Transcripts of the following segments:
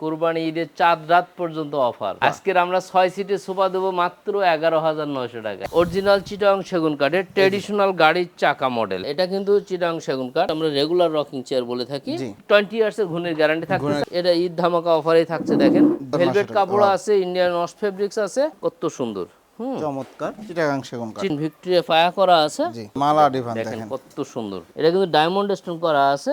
কুরবানি ঈদের চাঁদ রাত পর্যন্ত অফার। আজকের আমরা 6 সিটের সোফা দেবো মাত্র 11,900 টাকা। অরিজিনাল চিটাং সেগুন কাঠের ট্রেডিশনাল গাড়ির চাকা মডেল। এটা কিন্তু চিটাং সেগুন কাঠ, আমরা রেগুলার রকিং চেয়ার বলে থাকি। 20 ইয়ার্স এর ঘুণের গ্যারান্টি থাকছে। এটা ঈদ ধামাকা অফারেই থাকছে। দেখেন ভেলভেট কাপড় আছে, ইন্ডিয়ান ওয়াশ ফেব্রিক্স আছে, কত সুন্দর চমৎকার চিটাগাং সেগুন কাঠ। ভিক্টোরিয়া ফায়া করা আছে, জি মালা ডিভান দেখেন কত সুন্দর। এটা কিন্তু ডায়মন্ড স্টোন করা আছে,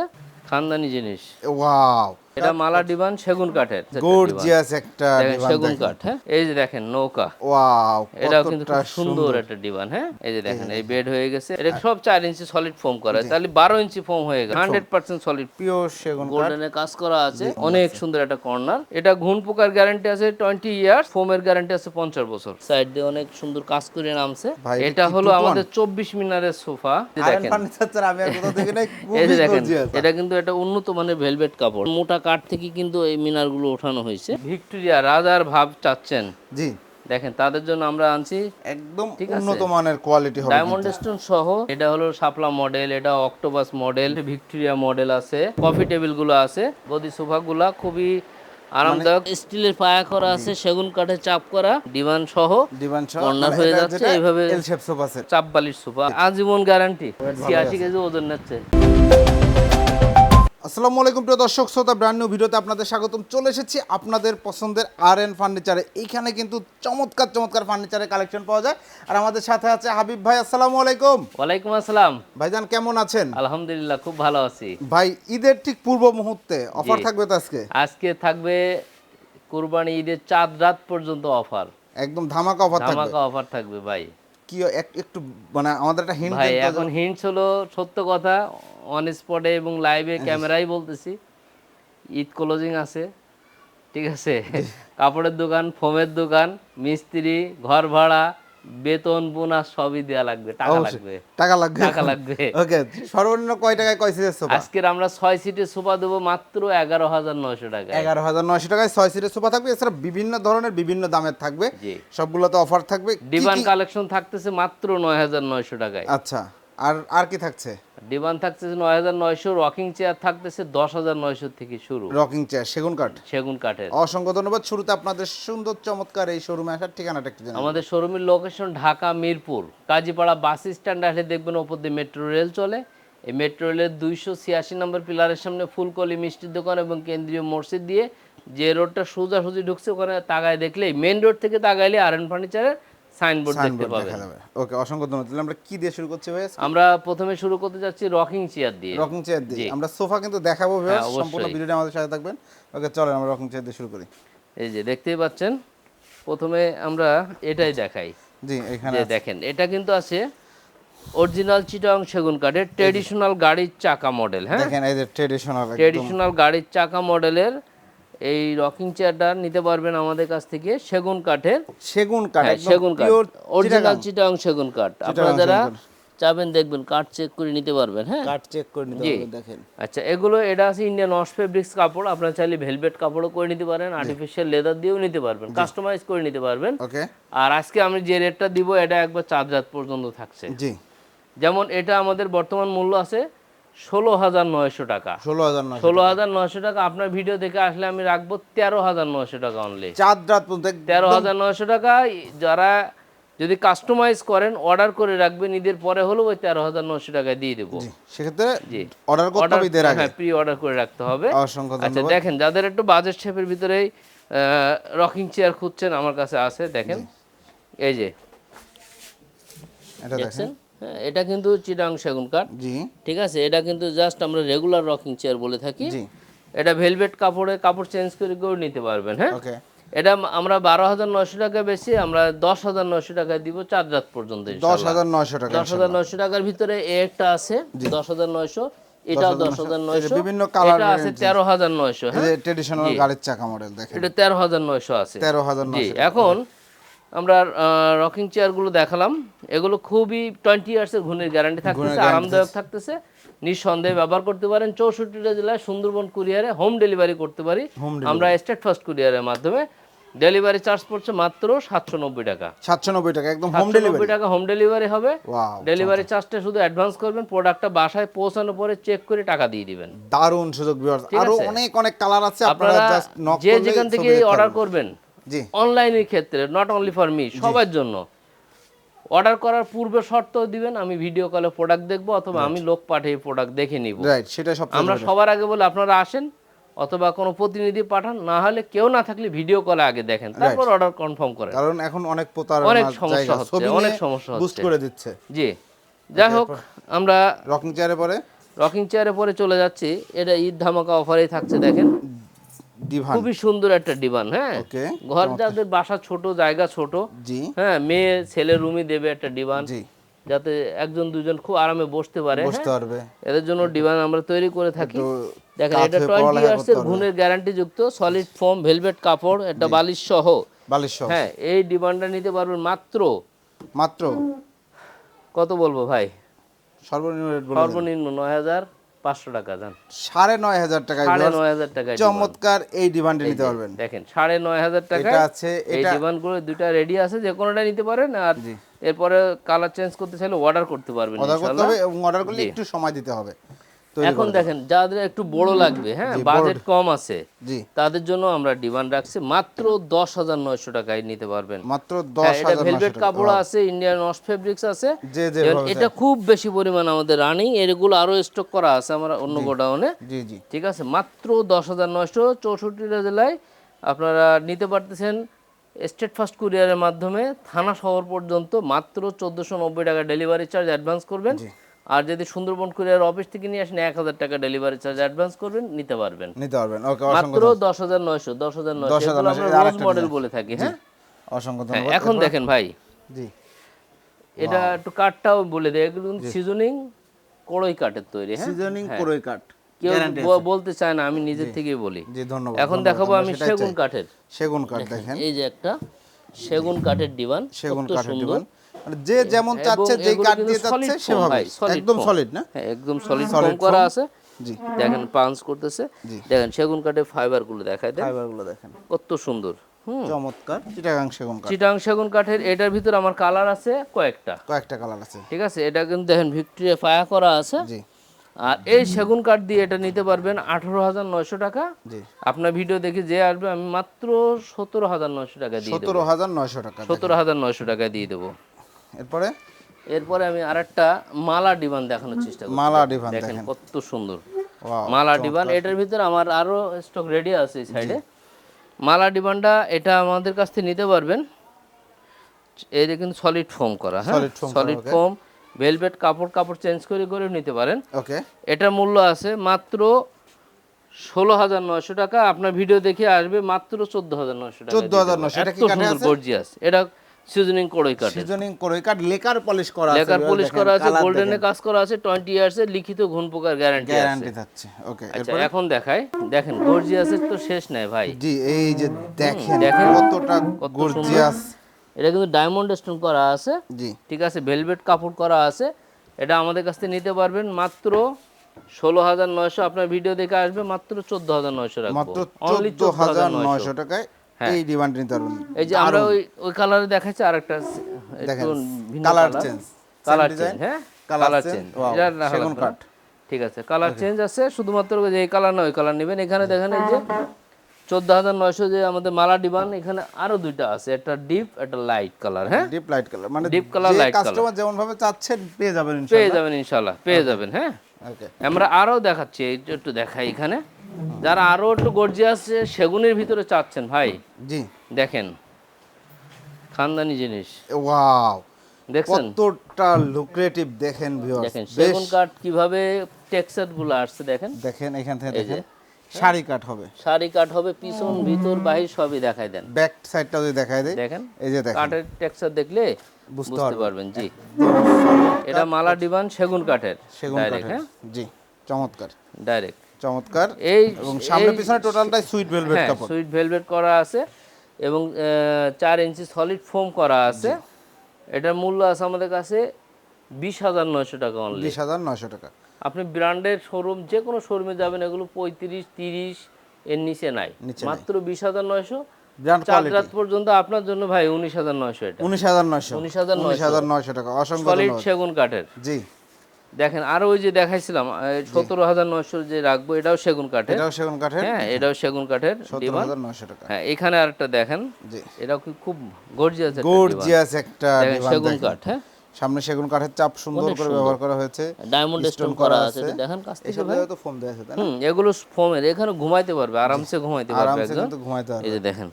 খানদানি জিনিস। ওয়াও, এটা মালা ডিভান সেগুন কাঠের, গর্জিয়াস একটা ডিভান সেগুন কাঠ। হ্যাঁ, এই যে দেখেন নৌকা, ওয়াও, এটাও কিন্তু খুব সুন্দর একটা ডিভান। হ্যাঁ, এই যে দেখেন এই বেড হয়ে গেছে। এটা সব 4 ইঞ্চি সলিড ফোম করা, তাহলে 12 ইঞ্চি ফোম হয়ে গেছে। 100% সলিড পিওর সেগুন কাঠ, গোল্ডেনে কাজ করা আছে, অনেক সুন্দর একটা কর্নার। এটা ঘুণ পোকার গ্যারান্টি আছে 20 ইয়ার্স, ফোমের গ্যারান্টি আছে 50 বছর। সাইড দিয়ে অনেক সুন্দর কাজ করে নামছে। এটা হলো আমাদের 24 মিনারের সোফা। দেখেন ফার্নিচার ছাড়া আমি আর কোথাও দেখি নাই, এই যে খুবই দেখেন, গর্জিয়াস। এটা কিন্তু একটা উন্নত মানের ভেলভেট কাপড়, মোটা কাঠ থেকে কিন্তু এই মিনার গুলো ওঠানো হয়েছে। ভিক্টোরিয়া রাজার ভাব চাচ্ছেন, জি দেখেন তাদের জন্য আমরা আনছি একদম উন্নত মানের কোয়ালিটি হবে, ডায়মন্ড স্টোন সহ। এটা হলো শাপলা মডেল, এটা অক্টোপাস মডেল, ভিক্টোরিয়া মডেল আছে, কফি টেবিল গুলো আছে, গদি সোফা গুলা খুবই আরামদায়ক। স্টিলের পায়া করা আছে, সেগুন কাঠের চাপ করা, ডিভান সহ কর্নার হয়ে যাচ্ছে। এইভাবে এল শেপ সোফা সেট, চাপ বালিশ সোফা, আজীবন গ্যারান্টি, 86 কেজি ওজন নিচ্ছে। আসসালামু আলাইকুম প্রিয় দর্শক শ্রোতা, ব্র্যান্ড নিউ ভিডিওতে আপনাদের স্বাগতম। চলে এসেছি আপনাদের পছন্দের আর.এন ফার্নিচারে। এইখানে কিন্তু চমৎকার চমৎকার ফার্নিচারের কালেকশন পাওয়া যায়। আর আমাদের সাথে আছে হাবিব ভাই। আসসালামু আলাইকুম। ওয়ালাইকুম আসসালাম ভাইজান, কেমন আছেন? আলহামদুলিল্লাহ, খুব ভালো আছি ভাই। ঈদের ঠিক পূর্ব মুহূর্তে অফার থাকবে তো আজকে? আজকে থাকবে কুরবানি ঈদের চাঁদ রাত পর্যন্ত অফার, একদম ধামাকা অফার থাকবে। ধামাকা অফার থাকবে ভাই। কি একটু মানে আমাদের একটা হিন্ট ভাই, দেন তো। এখন হিন্টস হলো সত্য কথা, অন স্পটে এবং লাইভে ক্যামেরাই বলতেছি, ঈদ ক্লোজিং আছে, ঠিক আছে? কাপড়ের দোকান, ফোমের দোকান, মিস্ত্রি, ঘর ভাড়া, বেতন, বোনাস সবই দেয়া লাগবে, টাকা লাগবে, টাকা লাগবে। ওকে, সর্বনিম্ন কয় টাকায় কয় সিটের সোফা? আজকের আমরা 6 সিটের সোফা দেবো মাত্র 11,900 টাকা। 11,900 টাকায় 6 সিটের সোফা থাকবে। এছাড়া বিভিন্ন ধরনের বিভিন্ন দামের থাকবে, সবগুলোতে অফার থাকবে। ডিভান কালেকশন থাকতেছে মাত্র 9,900 টাকায়। আচ্ছা, আর কি থাকছে? ডিভান থাকতেছে 9,900, রকিং চেয়ার থাকতেছে 10,900 থেকে শুরু। রকিং চেয়ার সেগুন কাঠ, সেগুন কাঠের। অসংখ্য ধন্যবাদ। শুরুতে আপনাদের সুন্দর চমৎকার এই শোরুমে আসার ঠিকানাটা একটু জানান। আমাদের শোরুমের location Dhaka Mirpur Kazipara bus stand আসলে দেখবেন ওপর দিয়ে মেট্রো রেল চলে। এই মেট্রো রেলের 286 নম্বর পিলারের সামনে ফুলকলি মিষ্টির দোকান এবং কেন্দ্রীয় মসজিদ দিয়ে যে রোডটা সোজাসুজি ঢুকছে, ওখানে তাকায় দেখলেই, মেইন রোড থেকে তাকাইলে আর.এন ফার্নিচারের সাইনবোর্ড দেখতে পাবেন। ওকে, অসংখ্য ধন্যবাদ। তাহলে আমরা কি দিয়ে শুরু করছি ভাই? আমরা প্রথমে শুরু করতে যাচ্ছি রকিং চেয়ার দিয়ে। রকিং চেয়ার দিয়ে আমরা সোফা কিন্তু দেখাবো, সম্পূর্ণ ভিডিওটা আমাদের সাথে থাকবেন। ওকে, চলেন আমরা রকিং চেয়ার দিয়ে শুরু করি। এই যে দেখতেই পাচ্ছেন, প্রথমে আমরা এটাই দেখাই। জি, এখানে দেখেন, এটা কিন্তু আছে অরিজিনাল চিটাং সেগুন কাঠের ট্রেডিশনাল গাড়ির চাকা মডেল। হ্যাঁ, দেখেন এই যে ট্রেডিশনাল গাড়ির চাকা মডেলের এই রকিং চেয়ারটা নিতে পারবেন আমাদের কাছ থেকে সেগুন কাঠের। সেগুন কাঠ, সেগুন কাঠ, অরিজিনাল চিটাং সেগুন কাঠ। আপনারা যারা চাবেন দেখবেন, কাঠ চেক করে নিতে পারবেন। হ্যাঁ, কাঠ চেক করে নিতে পারবেন। দেখেন, আচ্ছা, এগুলো এটা আছে ইন্ডিয়ান ওয়াশ ফেব্রিক্স কাপড়। আপনারা চাইলে ভেলভেট কাপড়ও করে নিতে পারেন, আর্টিফিশিয়াল লেদার দিয়েও নিতে পারবেন, কাস্টমাইজ করে নিতে পারবেন। ওকে, আর আজকে আমি যে রেটটা দিব, এটা একবার চাঁদ রাত পর্যন্ত থাকছে। জি, যেমন এটা আমাদের বর্তমান মূল্য আছে 16,900 টাকা। 16,900 টাকা। আপনার ভিডিও দেখে আসলে আমি রাখবো 13,900 টাকা অনলি। চাঁদ রাত পর্যন্ত 13,900 টাকা। যারা যদি কাস্টমাইজ করেন, অর্ডার করে রাখবেন, ঈদের পরে হলো ওই 13,900 টাকায় দিয়ে দেবো। সেক্ষেত্রে অর্ডার করতে হবে, ঈদের আগে। হ্যাঁ, প্রি অর্ডার করে রাখতে হবে। অসংখ্য আচ্ছা, ধন্যবাদ। দেখেন যাদের একটু বাজেট শেপের ভিতরেই রকিং চেয়ার খুঁজছেন, আমার কাছে আছে। দেখেন এই যে এটা দেখেন, হ্যাঁ, এটা কিন্তু চিটাং সেগুন কাঠ। জি, ঠিক আছে, এটা কিন্তু জাস্ট আমরা রেগুলার রকিং চেয়ার বলে থাকি। জি, এটা ভেলভেট কাপড়ে কাপড় চেঞ্জ করে করে নিতে পারবেন। হ্যাঁ, ওকে, এটা আমরা 12,900 টাকা বেশি, আমরা 10,900 টাকায় দিব চাঁদ রাত পর্যন্ত। 10,900 টাকা। 10,900 টাকার ভিতরে একটা আছে 10,900, এটাও 10,900, বিভিন্ন কালার এটা আছে 13,900। হ্যাঁ, এই ট্রেডিশনাল গাড়ির চাকা মডেল দেখেন, এটা 13,900 আছে। 13,900। এখন আমরা রকিং চেয়ারগুলো দেখালাম, এগুলো খুবই 20 ইয়ার্সের ঘুণের গ্যারান্টি থাকতেছে, আরামদায়ক থাকতেছে, নিঃসন্দেহে ব্যবহার করতে পারেন। 64টা জেলায় সুন্দরবন কুরিয়ারে হোম ডেলিভারি করতে পারি আমরা, স্টেট ফার্স্ট কুরিয়ারের মাধ্যমে। ডেলিভারি চার্জ পড়ছে মাত্র 790 টাকা। 790 টাকা একদম হোম 790 ডেলিভারি। টাকা হোম ডেলিভারি হবে। ওয়াও, ডেলিভারি চার্জটা শুধু অ্যাডভান্স করবেন, প্রোডাক্টটা বাসায় পৌঁছানোর পরে চেক করে টাকা দিয়ে দিবেন। দারুণ সুযোগ ভিউয়ার্স। ঠিক আরো আছে? অনেক অনেক কালার আছে, আপনারা আপনারা জাস্ট নক যে করলে যেখান থেকে ছবি দেখতে অর্ডার পারবেন। করবেন, জি অনলাইনের ক্ষেত্রে নট অনলি ফর মি, সবার জন্য অর্ডার করার পূর্বে শর্ত দিবেন, আমি ভিডিও কলে প্রোডাক্ট দেখবো অথবা আমি লোক পাঠিয়ে প্রোডাক্ট দেখে নিব। রাইট, সেটা সবচেয়ে আমরা better। সবার আগে বলে আপনারা আসেন অথবা কোনো প্রতিনিধি পাঠান, না হলে কেউ না থাকলে ভিডিও কলে আগে দেখেন, তারপর অর্ডার কনফার্ম করেন। কারণ এখন অনেক অনেক প্রতারণার সমস্যা জায়গা, হচ্ছে, ছবি অনেক নিয়ে সমস্যা বুস্ট হচ্ছে। করে দিচ্ছে। জি, যাই হোক আমরা রকিং চেয়ারে পরে রকিং চেয়ারে পরে চলে যাচ্ছি। এটা ঈদ ধামাকা অফারেই থাকছে, দেখেন ডিভান। খুবই সুন্দর একটা ডিভান। হ্যাঁ, ওকে, ঘর যাদের বাসা ছোট, জায়গা ছোট, জি হ্যাঁ, মেয়ে ছেলে রুমই দেবে একটা ডিভান, জি, যাতে একজন দুজন খুব আরামে বসতে পারে। বসতে হ্যাঁ, পারবে। এদের জন্য ডিভান আমরা তৈরি করে থাকি। একটু দেখেন কাত এটা হয়ে 20 পড়ালেখা ইয়ার্সের করতে পারবে। গুণের গ্যারান্টি যুক্ত, সলিড ফোম ভেলভেট কাপড়, একটা বালিশ সহ। বালিশ সহ। হ্যাঁ, এই ডিভানটা নিতে পারবেন মাত্র মাত্র কত বলবো ভাই, সর্বনিম্ন রেট বলে সর্বনিম্ন 9500 টাকা। জান 9500 টাকায় 9500 টাকায় চমৎকার এই ডিভানটি নিতে পারবেন। দেখেন 9500 টাকা। এটা আছে, এই এটা ডিভানগুলো দুইটা রেডি আছে, যে কোনোটা নিতে পারেন। আর এরপরে কালার চেঞ্জ করতে চাইলে অর্ডার করতে পারবেন অর্ডার করতে ইনশাআল্লাহ। হবে এবং অর্ডার করলে একটু সময় দিতে হবে। এখন দেখেন যাদের একটু বড় লাগবে, হ্যাঁ, বাজেট কম আছে, জি তাদের জন্য আমরা ডিমান্ড রাখছি মাত্র 10900 টাকায় নিতে পারবেন। মাত্র হ্যাঁ, এটা 10900 ভেলভেট টাকা। কাপড় আছে, ইন্ডিয়ান ওয়াশ ফেব্রিক্স আছে। যে যে এবং এটা খুব বেশি পরিমাণ আমাদের রানিং, এগুলো আরো স্টক করা আছে আমরা অন্য গোডাউনে। জি জি, ঠিক আছে, মাত্র 10900, 64টা জেলায় আপনারা নিতে পারতেছেন স্টেট ফার্স্ট কুরিয়ারের মাধ্যমে, থানা শহর পর্যন্ত মাত্র 1490 টাকা ডেলিভারি চার্জ অ্যাডভান্স করবেন। আর যদি সুন্দরবন কুরিয়ার অফিস থেকে নিয়ে আসেন 1000 টাকা ডেলিভারি চার্জ অ্যাডভান্স করবেন, নিতে পারবেন। নিতে পারবেন। ওকে, মাত্র 10900 এগুলো আমরা রোজ মডেল বলে থাকি। হ্যাঁ, অসংখ্য হ্যাঁ, ধন্যবাদ। এখন দেখেন ভাই, জি এটা একটু কাঠটাও বলে দেয়, এগুলো সিজনিং কড়ই কাঠের তৈরি। হ্যাঁ, সিজনিং কোরই কাট। কেউ বলতে চায় না, আমি নিজের থেকেই বলি। জি ধন্যবাদ। এখন দেখাবো আমি সেগুন কাঠের। সেগুন কাঠ দেখেন, এই যে একটা সেগুন কাঠের ডিভান, সেগুন কত কাঠের সুন্দর। ডিভান। মানে যে যেমন চাচ্ছে, যে এগুলো কাঠ কিন্তু দিয়ে solid চাচ্ছে foam সেভাবে ভাই, solid একদম foam। সলিড না? হ্যাঁ, একদম সলিড Solid ফোম করা foam। আছে। জি, দেখেন পাঞ্চ করতেছে, দেখেন সেগুন কাঠের ফাইবার গুলো দেখায় দেন, ফাইবারগুলো দেখেন কত সুন্দর। চমৎকার। চিটাগাং সেগুন কাঠ। চিটাং সেগুন কাঠের। এটার ভিতর আমার কালার আছে কয়েকটা। কয়েকটা কালার আছে। ঠিক আছে, এটা কিন্তু দেখেন ভিক্টোরিয়া ফায়া করা আছে। জি আর এই সেগুন কাঠ দিয়ে এটা নিতে পারবেন 18900 টাকা। জি, আপনার ভিডিও দেখে যে আসবে আমি মাত্র 17900 টাকা দিয়ে দেবো। 17900 টাকা। 17900 টাকা দিয়ে দেবো। এরপরে এরপরে আমি আরেকটা মালা ডিভান দেখানোর চেষ্টা করছি। মালা ডিভান দেখেন দেখেন। কত সুন্দর ওয়াও, মালা ডিভান। এটার ভিতরে আমার আরো স্টক রেডি আছে এই সাইডে। মালা ডিভানটা এটা আমাদের কাছ থেকে নিতে পারবেন। এটা কিন্তু সলিড ফোম করা। হ্যাঁ, Solid foam করা, সলিড okay। ফোম ভেলভেট কাপড় চেঞ্জ করে করে নিতে পারেন। ওকে, এটার মূল্য আছে মাত্র 16900 টাকা। আপনার ভিডিও দেখে আসবে মাত্র 14900 টাকা। 14900। এটা কি কাঠে আছে? গর্জিয়াস। এটা সিজনিং কড়ই কাঠের। সিজনিং কোরই কাঠ, লেকার পলিশ করা আছে। লেকার পলিশ দেখেন, করা আছে, colour গোল্ডেনে দেখেন। কাজ করা আছে, 20 ইয়ার্সের লিখিত ঘুণ পোকার গ্যারান্টি আছে। গ্যারান্টি থাকছে। ওকে, আচ্ছা, এখন দেখাই। দেখেন গর্জিয়াসের তো শেষ নাই ভাই। জি, এই যে দেখেন দেখেন কতটা কত গর্জিয়াস। এটা কিন্তু ডায়মন্ড স্টোন করা আছে। জি, ঠিক আছে, ভেলভেট কাপড় করা আছে। এটা আমাদের কাছ থেকে নিতে পারবেন মাত্র 16900। আপনার ভিডিও দেখে আসবে মাত্র 14900 রাখবো। মাত্র অনলি 14900 টাকায় এই ডিমান্ড নিতে পারবেন। এই যে আমরা ওই কালারে দেখাচ্ছি আরেকটা একটু ভিন্ন colour colour. Change, colour change. হ্যাঁ, কালার চেঞ্জ। এটা না সেগুন কাঠ। ঠিক আছে, কালার চেঞ্জ আছে। শুধুমাত্র যে এই কালার না ওই কালার নেবেন। এখানে দেখেন এই যে 14900 যে আমাদের মালা ডিভান, এখানে আরো দুইটা আছে, একটা ডিপ একটা লাইট কালার। হ্যাঁ, ডিপ লাইট কালার, মানে deep colour, light colour customer যেমন ভাবে চাচ্ছেন পেয়ে যাবেন পেয়ে ইনশাআল্লাহ। যাবেন ইনশাআল্লাহ, পেয়ে যাবেন। হ্যাঁ, ওকে, আমরা আরো দেখাচ্ছি, এইটা একটু দেখাই। এখানে যারা আরো একটু গর্জিয়াস সেগুনের ভিতরে চাচ্ছেন ভাই, জি দেখেন খানদানি জিনিস ওয়াও, দেখছেন। কতটা লুক্রেটিভ দেখেন ভিউয়ার্স। দেখেন সেগুন কাঠ কিভাবে টেক্সচার গুলো আসছে দেখেন। দেখেন এখান থেকে দেখেন শাড়ি কাট হবে, শাড়ি কাঠ হবে, পিছন ভিতর বাহির সবই দেখাই দেন। ব্যাক সাইডটা যদি দেখায় দেয়, দেখেন এই যে দেখেন কাঠের টেক্সচার দেখলে বুঝতে বুঝতে পারবেন। জি, এটা মালা ডিভান সেগুন কাঠের সেগুন ডাইরেক্ট। কাঠের। হ্যাঁ, জি, চমৎকার ডাইরেক্ট। চমৎকার। এই এবং সামনে পিছনে টোটালটাই সুইট ভেলভেট হ্যাঁ, কাপড়। সুইট ভেলভেট করা আছে এবং 4 ইঞ্চি সলিড ফোম করা আছে। এটার মূল্য আছে আমাদের কাছে 20900 টাকা অনলি। 20900 টাকা। আপনি ব্র্যান্ডের শোরুম যে কোনো শোরুমে যাবেন, এগুলো 35 30 এর নিচে নাই, নিচে মাত্র 20900। ব্র্যান্ড চার কোয়ালিটি রাত পর্যন্ত আপনার জন্য ভাই 19,900 এটা 19,900 19,900 19,900 টাকা, অসংখ্য সলিড ধন্যবাদ। সেগুন কাঠের। জি, দেখেন আরো ওই যে দেখাইছিলাম 17,900 যে রাখবো, এটাও সেগুন কাঠের। এটাও সেগুন কাঠের, হ্যাঁ, এটাও সেগুন কাঠের ডিমান্ড। 17,900 টাকা। হ্যাঁ, এখানে আরেকটা দেখেন, জি, এটাও খুব গর্জিয়াস একটা গর্জিয়াস একটা দেখেন, ডিভান সেগুন দেখেন। কাঠ। হ্যাঁ, সামনে সেগুন কাঠের চাপ সুন্দর অনেক করে সুন্দর। ব্যবহার করা হয়েছে, ডায়মন্ড স্টোন করা আছে, এটা দেখেন কাছ থেকে এসব ভাই। জায়গায় তো ফোম দেওয়া আছে তাই না? এগুলো ফোমের, এখানে ঘুমাইতে পারবে, আরামসে ঘুমাইতে পারবে আরামসে একজন। কিন্তু ঘুমাইতে এই পারবে। যে দেখেন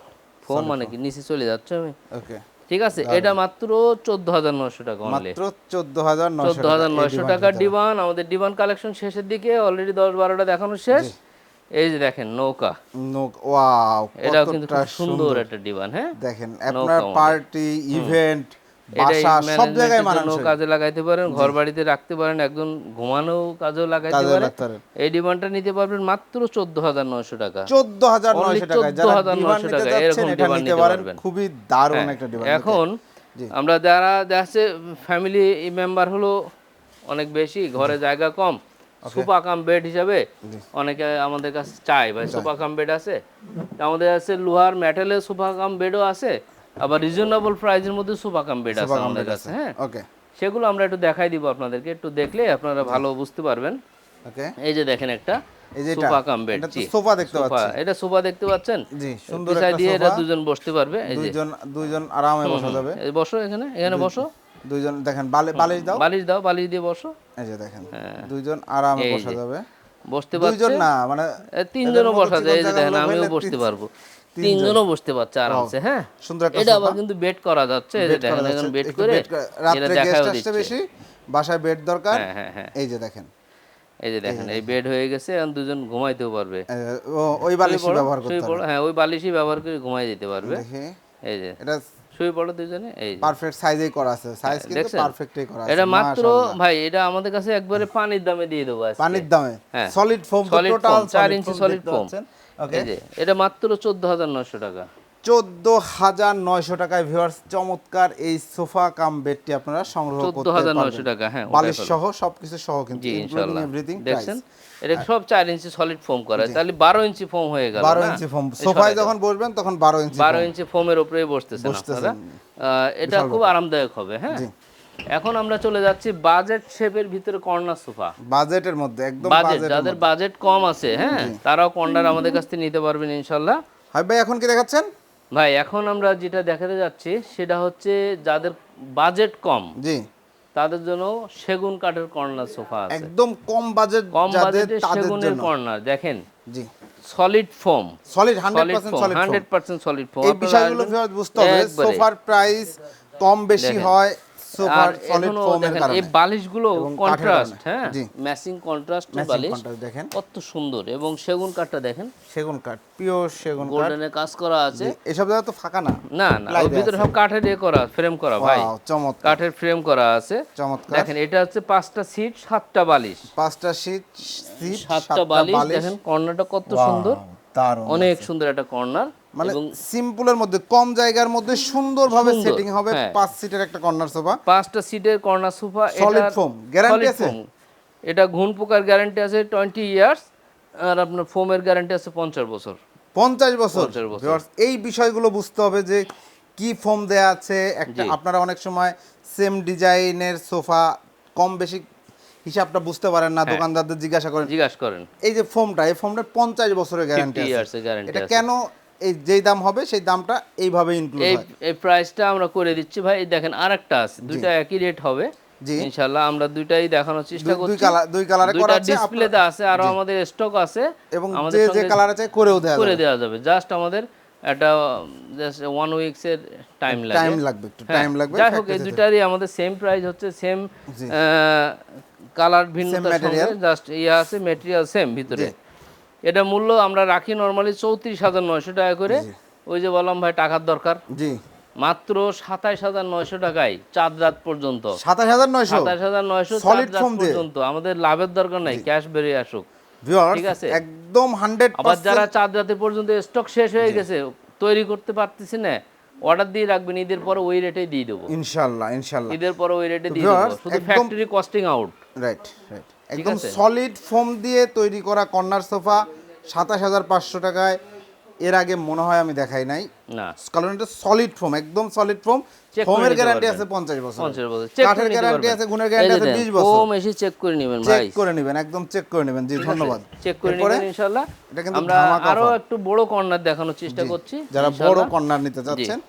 ফোম মানে কি নিচে চলে যাচ্ছে আমি। ওকে, ঠিক আছে, এটা মাত্র 14,900 টাকা অনলি। মাত্র 14,900 টাকা। 14,900 টাকার ডিবান। আমাদের ডিবান কালেকশন শেষের দিকে, অলরেডি 10-12টা দেখানো শেষ। এই যে দেখেন নৌকা, ওয়াও, এটাও কিন্তু কতটা খুব সুন্দর একটা ডিবান। হ্যাঁ, দেখেন আপনার পার্টি ইভেন্ট বাসা সব ম্যানেজমেন্টের জায়গায় জন্য মানানসই। কাজে লাগাইতে পারেন, ঘর বাড়িতে রাখতে পারেন, একজন ঘুমানো কাজেও লাগাইতে কাজে পারেন। রাখতে পারেন। এই ডিমান্ডটা নিতে পারবেন মাত্র 14,900 টাকা। 14,900 টাকায় যারা 14,900 ডিভান টাকা, নিতে এরকম যাচ্ছেন এটা ডিভান নিতে নিতে পারেন, পারবেন। খুবই দারুণ হ্যাঁ, একটা ডিভান। এখন জি, আমরা যারা দেখছে ফ্যামিলি মেম্বার হলো অনেক বেশি, ঘরে জায়গা কম, সোফা কাম বেড হিসাবে অনেকে আমাদের কাছে চায় ভাই সোফা কাম বেড আছে। তা আমাদের আছে লোহার মেটালের সোফা কাম বেডও আছে, আবার রিজনেবল প্রাইসের মধ্যে সোফা কাম বেড আছে আমাদের কাছে। হ্যাঁ, ওকে সেগুলো আমরা একটু দেখাই দিব আপনাদেরকে, একটু দেখলে আপনারা ভালো বুঝতে পারবেন। ওকে, এই যে দেখেন একটা এই যে সোফা কাম বেড, এটা তো সোফা দেখতে পাচ্ছি। এটা সোফা দেখতে পাচ্ছেন, জি, সুন্দর পিছায় একটা দিয়ে এটা সোফা, দুজন বসতে পারবে। এই যে দুইজন আরামে বসা যাবে। এই বসো, এখানে বসো, দুইজন দেখেন বালিশ দাও, বালিশ দিয়ে বসো। এই যে দেখেন দুইজন আরামে এই বসা যে। যাবে। বসতে পারছে, দুইজন না মানে তিনজনও বসা যায়। এই যে দেখেন আমিও বসতে পারবো, তিনজনও বসতে পারছে আরামসে। হ্যাঁ, সুন্দর একটা এটা সোফা। আবার কিন্তু বেড করা যাচ্ছে। এই যে দেখেন এখন বেড করে রাত্রে দেখাও গেস্ট আসতে দিচ্ছে। বেশি, বাসায় বেড দরকার। হ্যাঁ, এই যে দেখেন, এই যে দেখেন এই বেড হয়ে গেছে, এখন দুজন ঘুমাইতেও পারবে। ওই বালিশই ব্যবহার করতে শুয়ে পড়ো, হ্যাঁ ওই বালিশই ব্যবহার করে ঘুমাই দিতে পারবে। দেখি এই যে এটা শুয়ে পড়ো দুজনে। এই যে পারফেক্ট সাইজেই করা আছে, সাইজ কিন্তু দেখছেন? পারফেক্টই করা আছে। এটা মাত্র মাশাআল্লাহ। ভাই এটা আমাদের কাছে একবারে পানির দামে দিয়ে দেবো আজকে। পানির দামে হ্যাঁ, solid foam, solid total foam 4 ইঞ্চি সলিড ফোম। ওকে, এই যে এটা মাত্র 14,900 টাকা। 14,900 টাকায় ভিউয়ার্স চমৎকার এই সোফা কাম বেডটি আপনারা সংগ্রহ করতে 14,900 পারবেন। টাকা। হ্যাঁ, বালিশ সহ সবকিছু সহ কিন্তু জি ইনক্লুডিং ইনশাআল্লাহ। এভরিথিং দেখছেন এটা সব 4 ইঞ্চি সলিড ফোম করা, তাহলে 12 ইঞ্চি ফোম হয়ে গেল। 12 ইঞ্চি ফোম, সোফায় যখন বসবেন তখন 12 ইঞ্চি 12 ইঞ্চি ফোমের উপরেই বসতেছেন আপনারা। এটা খুব আরামদায়ক হবে। হ্যাঁ, এখন আমরা চলে যাচ্ছি বাজেট শেপের ভিতরে কর্নার সোফা। বাজেটের মধ্যে একদম বাজেট, যাদের বাজেট কম আছে, হ্যাঁ তারাও কর্নার আমাদের কাছ থেকে নিতে পারবেন ইনশাআল্লাহ। হাই ভাই, এখন কি দেখাচ্ছেন? ভাই এখন আমরা যেটা দেখাতে যাচ্ছি সেটা হচ্ছে যাদের বাজেট কম, জি, তাদের জন্য সেগুন কাঠের কর্নার সোফা আছে। একদম কম বাজেট কম যাদের বাজেটে তাদের সেগুনের জন্য। কর্নার দেখেন, জি, solid foam, solid 100% solid foam. 100% solid foam. এই বিষয়গুলো ভিউয়ার্স বুঝতে হবে, সোফার প্রাইস কম বেশি হয় সোফার সলিড ফোমের কারণে। এই বালিশগুলো কন্ট্রাস্ট, হ্যাঁ জি, ম্যাচিং কন্ট্রাস্ট বালিশ দেখেন কত সুন্দর। এবং সেগুন কাঠটা দেখেন, সেগুন কাঠ, পিওর সেগুন কাঠ, গোল্ডেনের কাজ করা আছে। এসব জায়গা তো ফাঁকা না, না ওর ভিতরে সব কাঠের দিয়ে করা, ফ্রেম করা ভাই, ওয়াও চমৎকার, কাঠের ফ্রেম করা আছে। চমৎকার। দেখেন এটা হচ্ছে 5টা সিট 7টা বালিশ, 5টা সিট 7টা বালিশ। দেখেন কর্নারটা কত সুন্দর, দারুণ, অনেক সুন্দর একটা কর্নার। মানে সিম্পলের মধ্যে কম জায়গার মধ্যে সুন্দরভাবে সুন্দর, সেটিং হবে। হ্যাঁ। 5 সিটের একটা কর্নার সোফা, 5টা সিটের corner sofa. Solid foam, guarantee আছে? এটা ঘুণ পোকার গ্যারান্টি আছে 20 ইয়ার্স, আর আপনার ফোমের গ্যারান্টি আছে 50 বছর। 50 বছর। 50 বছর। ভিউয়ার্স এই বিষয়গুলো বুঝতে হবে যে কি ফোম দেয়া আছে। একটা আপনারা অনেক সময় সেম ডিজাইনের সোফা কম বেশি হিসাবটা বুঝতে পারেন না, দোকানদারদের জিজ্ঞাসা করেন। এই যে ফোমটা, এই ফোমটা 50 বছরের গ্যারান্টি আছে। এটা কেন এই যেই দাম হবে সেই দামটা এইভাবে ইনক্লুড হয়? এই প্রাইসটা আমরা করে দিচ্ছি ভাই। দেখেন আরেকটা আছে, দুইটা একই রেট হবে ইনশাআল্লাহ। আমরা দুইটাই দেখানোর চেষ্টা করছি। দুই কালারে করা আছে, ডিসপ্লেতে আছে, আর আমাদের স্টক আছে, এবং যে কালারে চাই করে দেওয়া যাবে। জাস্ট আমাদের একটা জাস্ট 1 উইকস এর টাইম লাগবে, একটু টাইম লাগবে। যাই হোক, এই দুটারই আমাদের সেম প্রাইস হচ্ছে, সেম কালার ভিন্নতার সঙ্গে জাস্ট আছে, ম্যাটেরিয়াল সেম ভিতরে। এটা মূল্য আমরা রাখি নরমালি 34,900 টাকা করে। ওই যে বললাম ভাই টাকার দরকার, জি মাত্র 27,900 টাকায় 4 রাত পর্যন্ত। 27,900 সলিড ফোম পর্যন্ত। আমাদের লাভের দরকার নাই, ক্যাশ বেরিয়ে আসুক। ঠিক আছে, একদম 100%। আবার যারা 4 রাতে পর্যন্ত স্টক শেষ হয়ে গেছে, তৈরি করতে পারতেছি না, অর্ডার দিয়ে রাখবেন, ঈদের পরে ওই রেটেই দিয়ে দেবো ইনশাআল্লাহ। ঈদের পরে ওই রেটে দিয়ে দেবো, শুধু ফ্যাক্টরি কস্টিং আউট। রাইট। একদম সলিড ফোম দিয়ে তৈরি করা কর্নার সোফা 27,500 টাকায় এর আগে মনে হয় আমি দেখাই নাই। না, কারণ এটা সলিড ফোম, একদম সলিড ফোম। ফোমের গ্যারান্টি আছে 50 বছর, 50 বছর, কাঠের গ্যারান্টি আছে, গুণের গ্যারান্টি আছে 20 বছর। ফোম এসে চেক করে নেবেন ভাই, চেক করে নেবেন, একদম চেক করে নেবেন। জি ধন্যবাদ। চেক করে নেবেন ইনশাআল্লাহ। এটা কিন্তু আমরা আরো একটু বড় কর্নার দেখানোর চেষ্টা করছি, যারা বড় কর্নার নিতে চাচ্ছেন।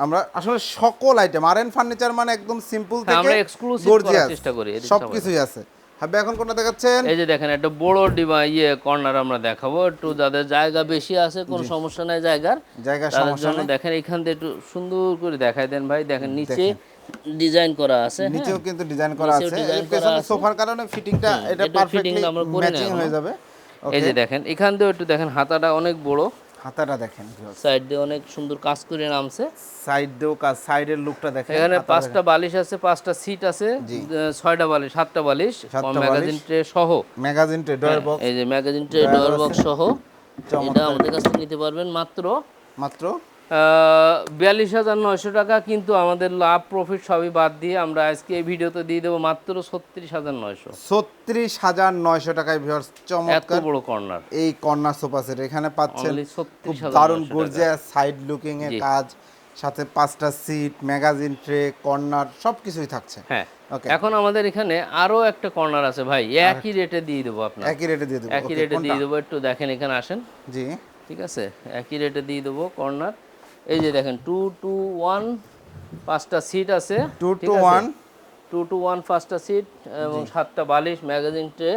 আমরা আসলে সকল আইটেম আরএন ফার্নিচার মানে একদম সিম্পল থেকে আমরা এক্সক্লুসিভ করার চেষ্টা করি, সবকিছুই আছে। হবে এখন কোনটা দেখাচ্ছেন? এই যে দেখেন একটা বড় কর্নার আমরা দেখাবো, একটু যাদের জায়গা বেশি আছে, কোনো সমস্যা নাই জায়গার, তাদের জন্য দেখেন এখান থেকে একটু সুন্দর করে দেখাই দেন ভাই। দেখেন নিচে ডিজাইন করা আছে, নিচেও কিন্তু ডিজাইন করা আছে। এর পেছনে সোফার কারণে ফিটিংটা এটা পারফেক্টলি ম্যাচিং হয়ে যাবে। এই যে দেখেন এখান দিয়েও একটু দেখেন, হাতাটা অনেক বড়, হাতাটা দেখেন, সাইড দিয়ে অনেক সুন্দর কাজ করে নামছে, সাইড দিয়েও কাজ, সাইডের লুকটা দেখেন। এখানে 5টা বালিশ আছে, 5টা সিট আছে, 6টা বালিশ, 7টা বালিশ, ম্যাগাজিন ট্রে সহ, ম্যাগাজিন ট্রে ডয়ার বক্স, এই যে ম্যাগাজিন ট্রে ডয়ার বক্স সহ এটা আমাদের কাছ থেকে নিতে পারবেন মাত্র 42,900 টাকা। কিন্তু আমাদের লাভ প্রফিট সবই বাদ দিয়ে আমরা আজকে এই ভিডিওতে দিয়ে দেবো মাত্র 36,900। 36,900 টাকায় ভিউয়ার্স, চমৎকার বড় কর্নার, এই কর্নার সোফা সেট এখানে পাচ্ছেন। খুব দারুণ গর্জিয়াস সাইড লুকিং এর কাজ, সাথে 5টা সিট, ম্যাগাজিন ট্রে, কর্নার সবকিছুই থাকছে। হ্যাঁ, এখন আমাদের এখানে আরো একটা কর্নার আছে ভাই, একই রেটে দিয়ে দেবো আপনাকে, একই রেটে দিয়ে দেবো, একই রেটে দিয়ে দেবো। একটু দেখেন, এখানে আসেন। জি, ঠিক আছে, একই রেটে দিয়ে দেবো কর্নার। এই যে দেখেন 2 to 1 5টা সিট আছে, 2 to 1 5টা সিট এবং 7টা বালিশ, ম্যাগাজিন ট্রে।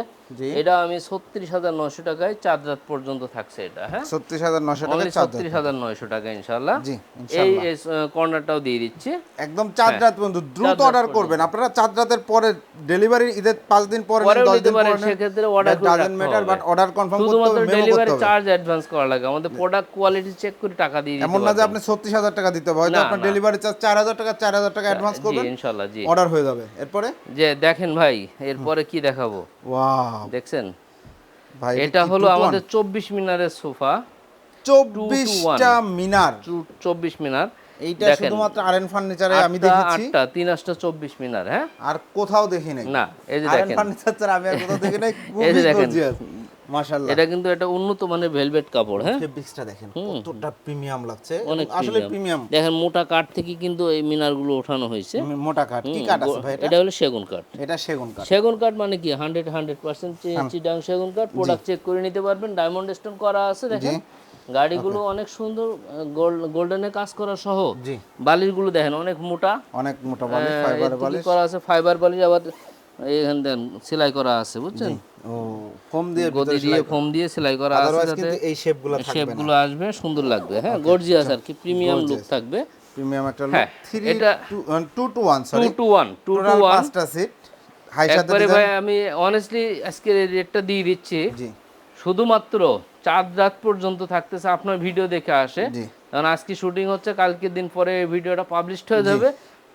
এটা আমি 36,900 টাকায় 4 রাত পর্যন্ত থাকছে এটা। হ্যাঁ, 36,900 টাকা, 36,900 টাকা ইনশাআল্লাহ। জি এই ইনশাআল্লাহ কর্নারটাও দিয়ে দিচ্ছি একদম 4 রাত পর্যন্ত। দ্রুত অর্ডার করবেন আপনারা, 4 রাতের পরে ডেলিভারি, ঈদের 5 দিন পরে, 10 দিন পরে, সেক্ষেত্রে অর্ডার করে doesn't matter, but order confirm করতে হবে, মেমো ডেলিভারি করতে হবে। চার্জ অ্যাডভান্স করা লাগে, আমাদের প্রোডাক্ট কোয়ালিটি চেক করে টাকা দিয়ে দিতে হবে। এমন না যে আপনি 36,000 টাকা দিতে হবে, হয়তো আপনার ডেলিভারি চার্জ 4,000 টাকা অ্যাডভান্স করবেন, ইনশাআল্লাহ। জি, অর্ডার হয়ে যাবে। এরপরে যে দেখেন ভাই, এরপরে কি দেখাবো, ওয়াও দেখছেন ভাই, এটা হলো আমাদের 24 মিনারের সোফা, 24টা মিনার, 24 মিনার। এইটা শুধুমাত্র আরএন ফার্নিচারে আমি দেখেছি, 8টা 3 8টা 24 মিনার। হ্যাঁ, আর কোথাও দেখি নাই। না, এই যে আরএন দেখেন ফার্নিচার ছাড়া আমি আর কোথাও দেখি নাই। এই যে দেখেন, মাশাআল্লাহ, এটা কিন্তু একটা উন্নত মানের ভেলভেট কাপড়। হ্যাঁ, ফেব্রিক্সটা দেখেন কতটা প্রিমিয়াম লাগছে, অনেক আসলে প্রিমিয়াম। দেখেন মোটা কাঠ থেকে কিন্তু এই মিনারগুলো ওঠানো হয়েছে। মোটা কাঠ, কি কাঠ আছে ভাই? এটা হলো সেগুন কাঠ। এটা সেগুন কাঠ। সেগুন কাঠ মানে কি 100% চিটাং সেগুন কাঠ। প্রোডাক্ট চেক করে নিতে পারবেন, ডায়মন্ড স্টোন করা আছে। দেখেন গাড়িগুলো অনেক সুন্দর, গোল্ডেনে কাজ করা সহ। বালিশগুলো দেখেন অনেক মোটা, অনেক মোটা বালিশ, ফাইবার বালিশ করা আছে, ফাইবার বালিশ। আবার এখানে দেন সেলাই করা আছে, বুঝছেন, ও ফোম দিয়ে, গদি দিয়ে ফোম দিয়ে সেলাই করা আছে, যাতে এই শেপগুলো থাকবে, শেপগুলো আসবে, সুন্দর লাগবে। হ্যাঁ, গর্জিয়াস আর কি, প্রিমিয়াম লুক থাকবে, প্রিমিয়াম একটা লুক। 2 to 1 সরি 2 to 1 5টা সিট হাই সাথে একবারে ভাই আমি অনেস্টলি আজকে রেটটা দিয়ে দিচ্ছি। জি, শুধুমাত্র 4 রাত পর্যন্ত থাকতেছে, আপনার ভিডিও দেখে আসে, কারণ আজকে শুটিং হচ্ছে, কালকের দিন পরে এই ভিডিওটা পাবলিশড হয়ে যাবে।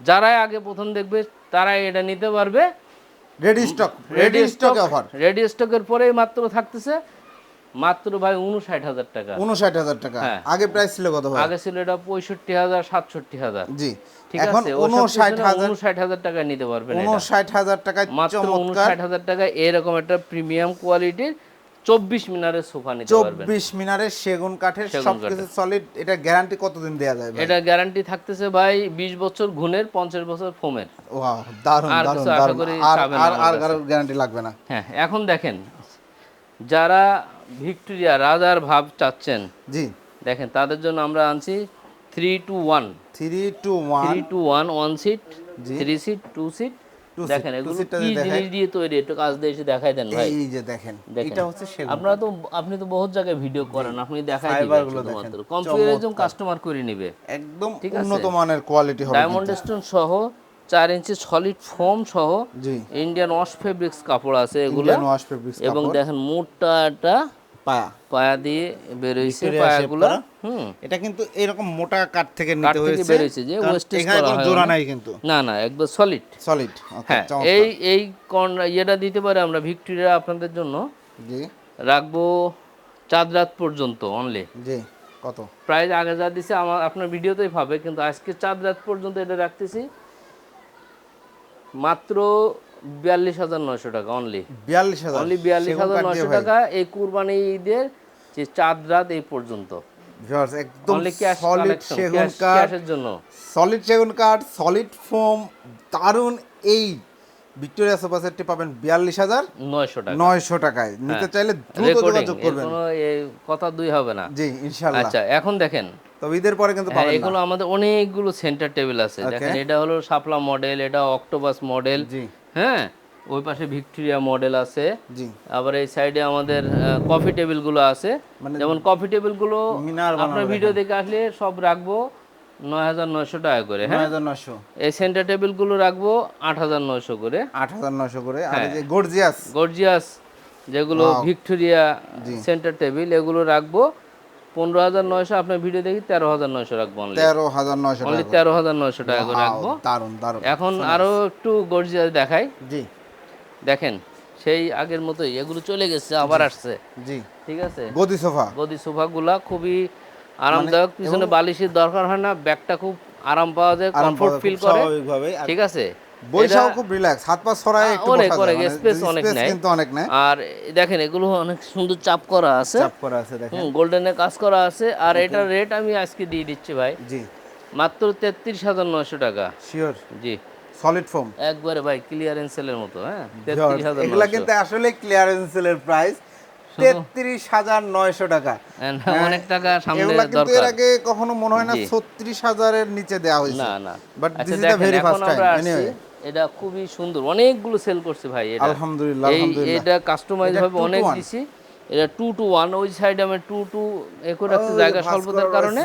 যারাই আগে প্রথম দেখবে তারাই এটা নিতে পারবে। রেডি স্টক অফার, রেডি স্টকের পরেই মাত্র থাকতেছে মাত্র ভাই 59,000 টাকা। 59,000 টাকা। আগে প্রাইস ছিল কত ভাই? আগে ছিল এটা 65,000 67,000। জি, ঠিক এখন আছে, 59,000 টাকা নিতে পারবেন। 59,000 টাকায় মাত্র 59,000 টাকা এরকম একটা প্রিমিয়াম কোয়ালিটির 24 মিনারের সোফা নিতে পারবেন। 24 মিনারের সেগুন কাঠের, সবকিছু সলিড। এটা গ্যারান্টি কতদিন দেয়া যায় ভাই? এটা গ্যারান্টি থাকতেছে ভাই 20 বছর ঘুণের, 50 বছর ফোমের। ওয়াও, দারুণ দারুণ দারুণ। আর গ্যারান্টি লাগবে না। হ্যাঁ, এখন দেখেন যারা ভিক্টোরিয়া রাজার ভাব চাচ্ছেন, জি দেখেন তাদের জন্য আমরা আনছি 3 to 1 1 সিট, 3 সিট, 2 সিট। দেখেন এগুলো কি জিনিস দিয়ে তৈরি, একটু কাজ দিয়ে এসে দেখাই দেন ভাই। এই যে দেখেন, এটা হচ্ছে সেগুন। আপনারা তো, আপনি তো বহুত জায়গায় ভিডিও করেন, আপনি দেখাই দিবেন, শুধুমাত্র কম্পিউটারিজম কাস্টমার করে নেবে, একদম উন্নত মানের কোয়ালিটি হবে। ডায়মন্ড স্টোন সহ 4 ইঞ্চি সলিড ফোম সহ ইন্ডিয়ান ওয়াশ ফেব্রিক্স কাপড় আছে এগুলো। এবং দেখেন মোটাটা পায়া দিয়ে বের হইছে পায়াগুলো। এটা কিন্তু এরকম মোটা কাঠ থেকে নিতে হয়েছে, বের হইছে, যে ওয়েস্টেজ করা হয় জোড়া নাই কিন্তু, না না একদম সলিড। ওকে, এই এটা দিতে পারে আমরা ভিক্টোরিয়া আপনাদের জন্য। জি, রাখবো 4 রাত পর্যন্ত অনলি। জি, কত প্রাইস আগে যা দিছে আপনার ভিডিওতেই পাবে, কিন্তু আজকে 4 রাত পর্যন্ত এটা রাখতেছি মাত্র 42,900 টাকা অনলি। 42,900 টাকা এই কুরবানি ঈদের যে চাঁদ রাত এই পর্যন্ত ভিউয়ার্স একদম অনলি ক্যাশ সলিড কালেকশন, সেগুন কাঠ, ক্যাশের জন্য সলিড সেগুন কাঠ, সলিড ফোম, দারুন এই ভিক্টোরিয়া সোফা সেটটি পাবেন 42,900 টাকা। 42,900 টাকায়। নিতে চাইলে দ্রুত রেকর্ডিং যোগাযোগ করবেন। কোনো এই কথা দুই হবে না। জি ইনশাআল্লাহ। আচ্ছা এখন দেখেন, তবে ঈদের পরে কিন্তু পাবেন না। এগুলো আমাদের অনেকগুলো সেন্টার টেবিল আছে। দেখেন এটা হলো শাপলা মডেল, এটা অক্টোপাস মডেল, জি হ্যাঁ ওই পাশে ভিক্টোরিয়া মডেল আছে। জি আবার এই সাইডে আমাদের কফি টেবিলগুলো আছে। মানে যেমন কফি টেবিলগুলো মিনার বানানো আপনার ভিডিও দেখে আসলে সব রাখবো 9,900 টাকা করে, হ্যাঁ 9,900, এই সেন্টার টেবিলগুলো রাখবো 8,900 করে। 8,900 করে। আর এই যে গর্জিয়াস গর্জিয়াস যেগুলো ভিক্টোরিয়া সেন্টার টেবিল, এগুলো রাখবো 15,900। আপনার ভিডিও দেখি 13,900 রাখবো, অনলি 13,900 অনলি টাকা। 13,900 টাকা করে রাখবো। দারুন দারুন। এখন আরো একটু গর্জিয়াস দেখাই। জি দেখেন সেই আগের মতোই এগুলো চলে গেছে, আবার আসছে। জি ঠিক আছে, গদি সোফা। গদি সোফাগুলা খুবই আরামদায়ক, পিছনে বালিশের দরকার হয় না, ব্যাগটা খুব আরাম পাওয়া যায়, কমফোর্ট ফিল করে। স্বাভাবিকভাবে। ঠিক আছে, বৈশাও খুব রিল্যাক্স, হাত পা ছড়ায় একটু অনেক বসা যায়, অনেক স্পেস অনেক স্পেস নেয়। কিন্তু অনেক নেয়। আর দেখেন এগুলো অনেক সুন্দর চাপ করা আছে, চাপ করা আছে দেখেন। গোল্ডেনের কাজ করা আছে। আর এটার রেট আমি আজকে দিয়ে দিচ্ছি ভাই, জি মাত্র 33,900 টাকা। শিওর জি সলিড ফোম একবারে ভাই ক্লিয়ারেন্স সেলের মতো, হ্যাঁ এগুলা 33,900। কিন্তু আসলে ক্লিয়ারেন্স সেলের প্রাইস 33,900 টাকা। অনেক টাকা সামনে এগুলা কিন্তু দরকার। এর আগে কখনো মনে হয় না জি। 36,000 এর নিচে দেওয়া হয়েছে। না না, বাট আচ্ছা দিস ইজ দ্য দেখেন ভেরি এখন ফার্স্ট টাইম। আমরা আসছি, এনিওয়ে এটা খুবই সুন্দর, অনেকগুলো সেল করছে ভাই এটা। আলহামদুলিল্লাহ এই আলহামদুলিল্লাহ। এটা কাস্টমাইজ এটা ভাবে 2 to অনেক 1 দিছি। এটা 2 to 1, ওই সাইডে আমি 2 to করে রাখছি জায়গা স্বল্পতার কারণে।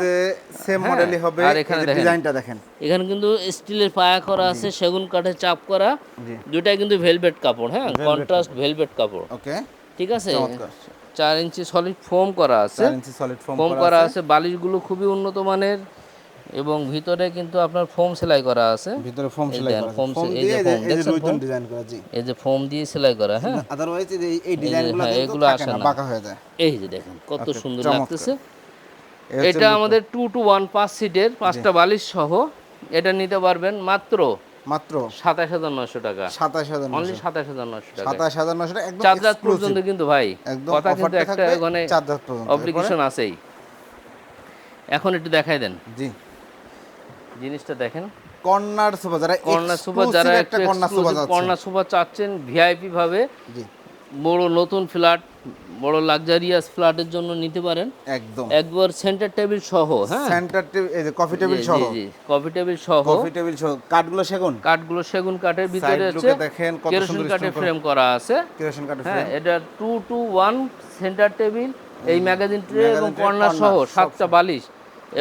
সেম মডেলই হবে। আর এই এখানে যে দেখেন, ডিজাইনটা দেখেন। এখানে কিন্তু স্টিলের পায়া করা আছে, সেগুন কাঠের চাপ করা, জি দুটাই কিন্তু ভেলভেট কাপড়, হ্যাঁ কন্ট্রাস্ট ভেলভেট কাপড়। ওকে ঠিক আছে, চমৎকার। 4 ইঞ্চি সলিড ফোম করা আছে, 4 ইঞ্চি সলিড ফোম ফোম করা আছে। বালিশগুলো খুবই উন্নত মানের এবং ভিতরে কিন্তু আপনার ফোম সেলাই করা আছে। ভিতরে ফোম এই সেলাই দেন, করা আছে। ফোম ফোম এই দিয়ে যে এই ফোম যে দেখছেন, রুইতন ডিজাইন করা। জি এই যে ফোম দিয়ে সেলাই করা, হ্যাঁ আদারওয়াইজ এই ডিজাইনগুলো হ্যাঁ, কিন্তু এগুলো থাকে আসে না, না। বাঁকা হয়ে যায়। এই যে দেখেন কত Okay, সুন্দর চমৎকার। লাগতেছে। এই হচ্ছে এটা আমাদের 2 to 1 5 সিটের, 5টা বালিশ সহ। এটা নিতে পারবেন মাত্র মাত্র 27,900 টাকা, 27,900 অনলি 27,900 টাকা। 27,900 টাকা একদম চাঁদ রাত এক্সক্লুসিভ পর্যন্ত কিন্তু ভাই, একদম কথা কিন্তু অফারটা একটা থাকবে মানে চাঁদ রাত পর্যন্ত। অ্যাপ্লিকেশন আছেই। এখন একটু দেখাই দেন জি জিনিসটা দেখেন। কর্নার সোফা যারা কর্নার সোফা যারা একটা কর্নার সোফা যাচ্ছে। কর্নার সোফা চাচ্ছেন ভিআইপি ভাবে, জি বড় নতুন ফ্ল্যাট, বড় লাক্সারিয়াস ফ্ল্যাটের জন্য নিতে পারেন। একদম একবার সেন্টার টেবিল সহ, হ্যাঁ সেন্টার টেবিল, এই যে কফি টেবিল সহ, জি কফি টেবিল সহ, কফি টেবিল সহ কাঠগুলো সেগুন, কাঠগুলো সেগুন কাঠের ভিতরে সাইড আছে, লুকে দেখেন কত কেরোসিন সুন্দর কাঠের স্টোন ফ্রেম করা আছে। কেরোসিন কাঠের হ্যাঁ ফ্রেম। এটা 2 to 1 সেন্টার টেবিল, এই ম্যাগাজিন ট্রে এবং ম্যাগাজিন ট্রে, কর্নার সহ কর্নার, 7টা বালিশ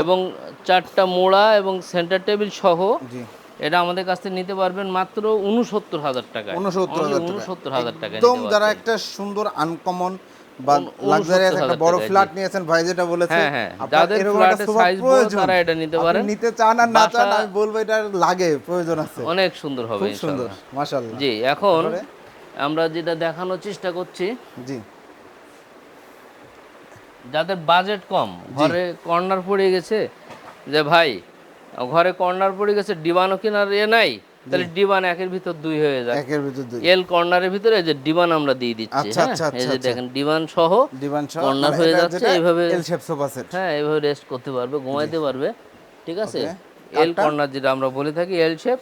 এবং 4টা মোড়া এবং সেন্টার টেবিল সহ। জি এটা আমাদের কাছ থেকে নিতে পারবেন মাত্র 69,000 টাকা। 69,000 টাকা একদম যারা একটা সুন্দর আনকমন বা লাক্সারিয়াস একটা বড় ফ্ল্যাট নিয়েছেন, ভাই যেটা বলেছে হ্যাঁ হ্যাঁ, যাদের ফ্ল্যাটের সাইজ বড় তারা এটা নিতে পারেন। আপনি নিতে চান আর না চান আমি বলবো এটা লাগে, প্রয়োজন আছে। অনেক সুন্দর হবে খুব সুন্দর ইনশাআল্লাহ। মাশাআল্লাহ। জি এখন আমরা যেটা দেখানোর চেষ্টা করছি, জি যাদের বাজেট কম, ঘরে কর্নার পড়ে গেছে, যে ভাই ঘরে কর্নার পড়ে গেছে, ডিবানও কেনার নাই, তাহলে ডিবান একের ভিতর 2 হয়ে যায়। একের ভিতর 2 এল কর্নারের ভিতরে এই যে ডিবান আমরা দিয়ে দিচ্ছি, আচ্ছা, হ্যাঁ আচ্ছা, এই যে আচ্ছা, দেখেন ডিবান সহ ডিভান সহ কর্নার হয়ে যাচ্ছে, এইভাবে এল শেপ সোফা সেট। হ্যাঁ এইভাবে রেস্ট করতে পারবে, ঘুমাইতে পারবে। ঠিক আছে, Okay, এল কর্নার যেটা আমরা বলে থাকি, এল শেপ,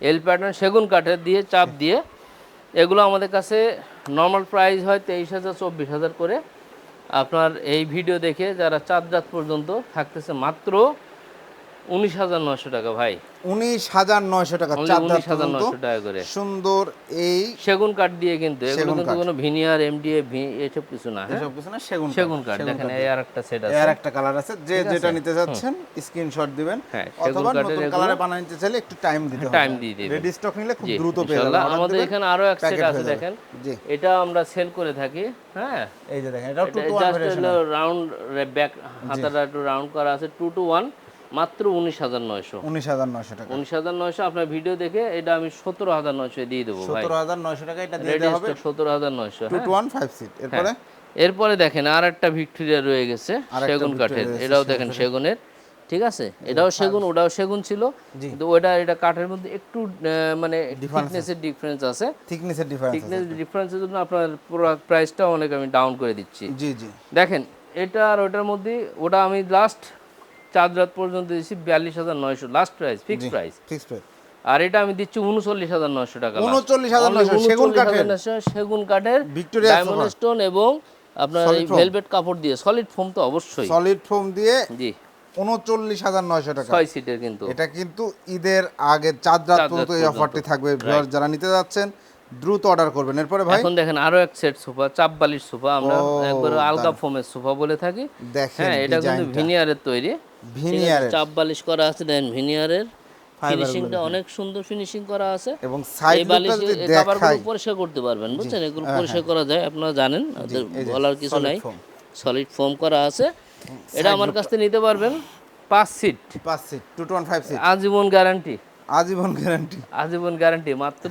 এল প্যাটার্ন সেগুন কাঠের দিয়ে চাপ দিয়ে। এগুলো আমাদের কাছে নর্মাল প্রাইস হয় 23,000 24,000 করে। আপনার এই ভিডিও দেখে যারা চাঁদ রাত পর্যন্ত থাকতেছে মাত্র 19,900 টাকা ভাই, 19,900 টাকা Only চার দাঁত 19,900 টাকা করে। সুন্দর এই সেগুন কাঠ দিয়ে, কিন্তু এগুলো সেগুন কিন্তু কাঠ। কোনো ভিনিয়ার এমডিএ এসব কিছু না, হ্যাঁ এসব কিছু না, সেগুন সেগুন কাঠ। দেখেন এই আর একটা সেট আছে, এর একটা কালার আছে, যে যেটা নিতে যাচ্ছেন স্ক্রিনশট দিবেন, হ্যাঁ, অথবা সেগুন কাঠের নতুন এগুলো কালারে বানাইতে চাইলে একটু টাইম দিতে হবে। টাইম দিয়ে দিবেন। রেডি স্টক নিলে খুব জি, দ্রুত পেয়ে ইনশাআল্লাহ। যাবেন। আমাদের এখানে আরো এক সেট প্যাকেট আছে হয়ে যাবে। দেখেন, জি এটা আমরা সেল করে থাকি, হ্যাঁ এই যে দেখেন, এটাও 2 to 1 just variation. Round back, হাতাটা একটু রাউন্ড করা আছে, 2 to 1 মাত্র 19,900। 19,900 টাকা। 19,900 আপনার ভিডিও দেখে এটা আমি 17,900 দিয়ে দেবো ভাই। 17,900 টাকা এটা দিয়ে রেডি দেওয়া হবে। স্টক 17,900। 2 to 1 5 seat. এরপরে এরপরে দেখেন আর একটা ভিক্টোরিয়া রয়ে গেছে সেগুন কাঠের, এটাও দেখেন সেগুনের। ঠিক আছে, এটাও সেগুন, ওটাও সেগুন ছিল, কিন্তু ওটা এটা কাঠের মধ্যে একটু মানে থিকনেসের ডিফারেন্স আছে। থিকনেসের ডিফারেন্স আছে। থিকনেস ডিফারেন্সের জন্য আপনার পুরো প্রাইসটা অনেক আমি ডাউন করে দিচ্ছি। জি জি দেখেন এটা আর ওটার মধ্যে ওটা আমি লাস্ট 4 রাত পর্যন্ত দিচ্ছি 42,900 last price, fixed price. Fixed price. আর এটা আমি দিচ্ছি 39,900 টাকা। 39,900 সেগুন কাঠের, সেগুন কাঠের ভিক্টোরিয়া ডায়মন্ড স্টোন এবং আপনার এই ভেলভেট কাপড় দিয়ে, সলিড ফোম তো অবশ্যই, সলিড ফোম দিয়ে। জি 39,900 টাকা 6 সিটের কিন্তু। এটা কিন্তু ঈদের আগে 4 রাত পর্যন্ত এই অফারটি থাকবে। ভিউয়ার যারা নিতে যাচ্ছেন দ্রুত অর্ডার করবেন। এরপরে ভাই এখন দেখেন আরো এক সেট সোফা, চাপ বালিশ সোফা, আমরা একবার আলগা ফোমের সোফা বলে থাকি। দেখেন হ্যাঁ, এটা কিন্তু ভিনিয়ারের তৈরি, ভিনিয়ারের চাপ বালিশ করা আছে, দেখেন ভিনিয়ারের ফিনিশিংটা অনেক সুন্দর ফিনিশিং করা আছে। এবং এই সাইড বালিশ লুকটা যদি কভারগুলো দেখাই, পরিষ্কার করতে পারবেন, বুঝছেন, এগুলো পরিষ্কার করা যায়, আপনারা জানেন, বলার কিছু নাই, সলিড ফোম করা আছে। এটা আমার কাছ থেকে নিতে পারবেন 5 সিট, 5 সিট 215 সিট, আজীবন গ্যারান্টি, আজীবন গ্যারান্টি, আজীবন গ্যারান্টি, মাত্র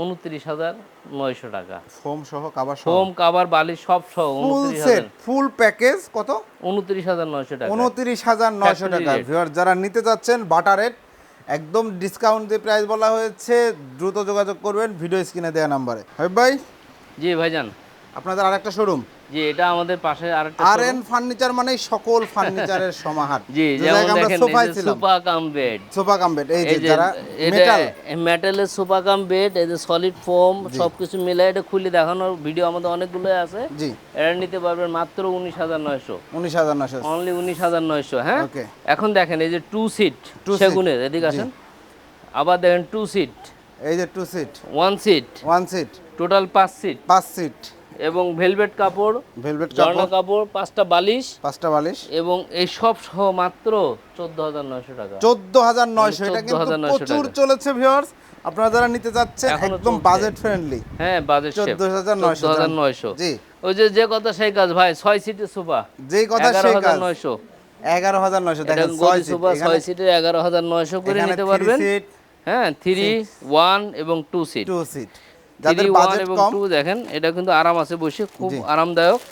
29,900 টাকা। ফোম সহ কভার সহ, ফোম কভার বালিশ সব সহ ফুল সেট, ফুল প্যাকেজ কত? 29,900 টাকা। 29,900 টাকা। ভিউয়ার যারা নিতে যাচ্ছেন বাটার রেট, একদম ডিসকাউন্ট দিয়ে প্রাইস বলা হয়েছে, দ্রুত যোগাযোগ করবেন ভিডিও স্ক্রিনে দেওয়া নম্বরে। হাবিব ভাই, জি ভাইজান, আপনাদের আরেকটা শোরুম, জি এটা আমাদের পাশে আরেকটা আরএন ফার্নিচার, মানে সকল ফার্নিচারের সমাহার। জি, যে যেমন জায়গায় আমরা দেখেন সোফায় এই যে ছিলাম, sofa cum bed, sofa cum bed, এই যে এই যে যারা এটা মেটাল, মেটালের সোফা কাম বেড, এই যে সলিড ফোম সবকিছু মিলে এটা খুলে দেখানোর ভিডিও আমাদের অনেকগুলো আছে। জি এটা নিতে পারবেন মাত্র 19,900, 19,900 অনলি 19,900। হ্যাঁ, ওকে। এখন দেখেন এই যে 2 সিট সেগুনের, এদিকে আসেন, আবার দেখেন 2 সিট, এই যে 2 seat, 1 seat, 1 seat, total 5 seat, 5 seat, এবং ভেলভেট কাপড়, ভেলভেট ঝর্ণা কাপড়, কাপড়, 5টা বালিশ, 5টা বালিশ, এবং এই সব সহ মাত্র 14,900 টাকা। 14,900। এটা কিন্তু 14,900 প্রচুর টাকা। চলেছে ভিউয়ার্স, আপনারা যারা নিতে যাচ্ছেন এখনো একদম চলছে। Budget friendly. হ্যাঁ, বাজেট 14,900। জি, ওই যে যে কথা সেই কাজ ভাই, 6 সিটের সোফা, যেই কথা সেই কাজ, 11,900। 11,900 এটা দেখেন, 6 গদি সিট, সোফা 6 সিটের 11,900 করে এখানে নিতে 3 পারবেন। সিট, হ্যাঁ, 3, 1 এবং 2 সিট, 2 সিট, যাদের 3, 1 বাজেট এবং কম, 2 দেখেন, এটা কিন্তু আরাম আছে, বসে খুব জি। আরামদায়ক।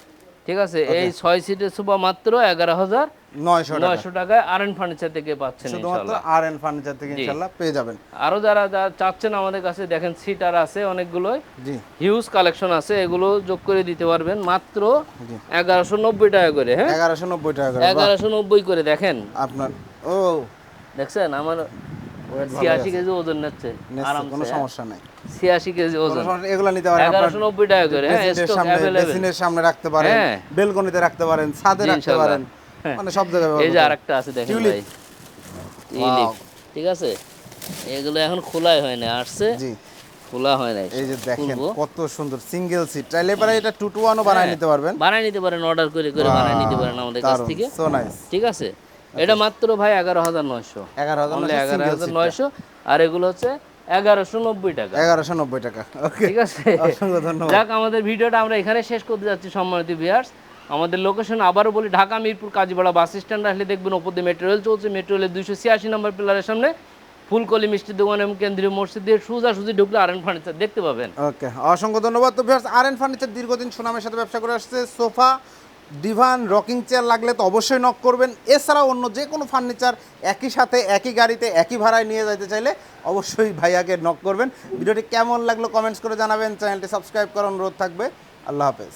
ঠিক আছে, এই 6 সিটের সোফা মাত্র 11,900 টাকা, 11,900 টাকায় আরএন ফার্নিচার থেকে পাচ্ছেন শুধুমাত্র ইনশাআল্লাহ। আরএন ফার্নিচার থেকে ইনশাআল্লাহ পেয়ে যাবেন। আরো যারা চাচ্ছেন আমাদের কাছে দেখেন সিটার আছে অনেকগুলোই, জি হিউজ কালেকশন আছে, এগুলো যোগ করে দিতে পারবেন মাত্র জি 1190 টাকা করে। হ্যাঁ, 1190 টাকা করে। বাহ, 1190 করে। দেখেন, আপনার ও দেখছেন আমার ওয়েট ভালো 86 আছে, কেজি ওজন নিচ্ছে আরামসে, কোনো সমস্যা নাই, 86 কেজি কোনো ওজন, সমস্যা, এগুলো নিতে পারেন আপনার 1190 টাকা করে। হ্যাঁ, বেসিনের স্টক সামনে, अवेलेबल। বেসিনের সামনে রাখতে পারেন, হ্যাঁ। বেলকনিতে রাখতে পারেন, ছাদে জি, রাখতে ইনশাআল্লাহ। পারেন, মানে সব জায়গায় এই ব্যবহার যে করতে আরেকটা আছে দেখেন টিউলিপ। ভাই, টিউলিপ, ঠিক আছে, এগুলো এখন খোলাই হয় না, আসছে জি, খোলা হয় নাই। এই যে দেখেন খুলবো। কত সুন্দর সিঙ্গেল সিট, চাইলে এবারে এটা 2 to 1 ও বানায় নিতে পারবেন, বানাই নিতে পারেন, অর্ডার করে করে বানাই নিতে পারেন আমাদের কাছ থেকে। So nice. ঠিক আছে, এটা মাত্র ভাই 11,900, 11,900। আর এগুলো হচ্ছে 1190 টাকা, 1190 টাকা। ওকে, ঠিক আছে। অসংখ্য ধন্যবাদ। যাক, আমাদের ভিডিওটা আমরা এখানে শেষ করতে যাচ্ছি সম্মানিত ভিউয়ার্স। আমাদের লোকেশন আবারও বলি, ঢাকা মিরপুর কাজীপাড়া বাস স্ট্যান্ড আসলে দেখবেন ওপর দিয়ে মেট্রো রেল চলছে, মেট্রো রেলের 286 নম্বর পিলারের সামনে ফুলকলি মিষ্টির দোকান এবং কেন্দ্রীয় মসজিদ দিয়ে সোজাসুজি ঢুকলে আরএন ফার্নিচার দেখতে পাবেন। ওকে, অসংখ্য ধন্যবাদ। তো ভিউয়ার্স, আরএন ফার্নিচার দীর্ঘদিন সুনামের সাথে ব্যবসা করে আসছে। সোফা, ডিভান, রকিং চেয়ার লাগলে তো অবশ্যই নক করবেন। এছাড়াও অন্য যে কোনো ফার্নিচার একই সাথে একই গাড়িতে একই ভাড়ায় নিয়ে যেতে চাইলে অবশ্যই ভাইয়াকে নক করবেন। ভিডিওটি কেমন লাগলো কমেন্টস করে জানাবেন, চ্যানেলটি সাবস্ক্রাইব করার অনুরোধ থাকবে। আল্লাহ হাফেজ।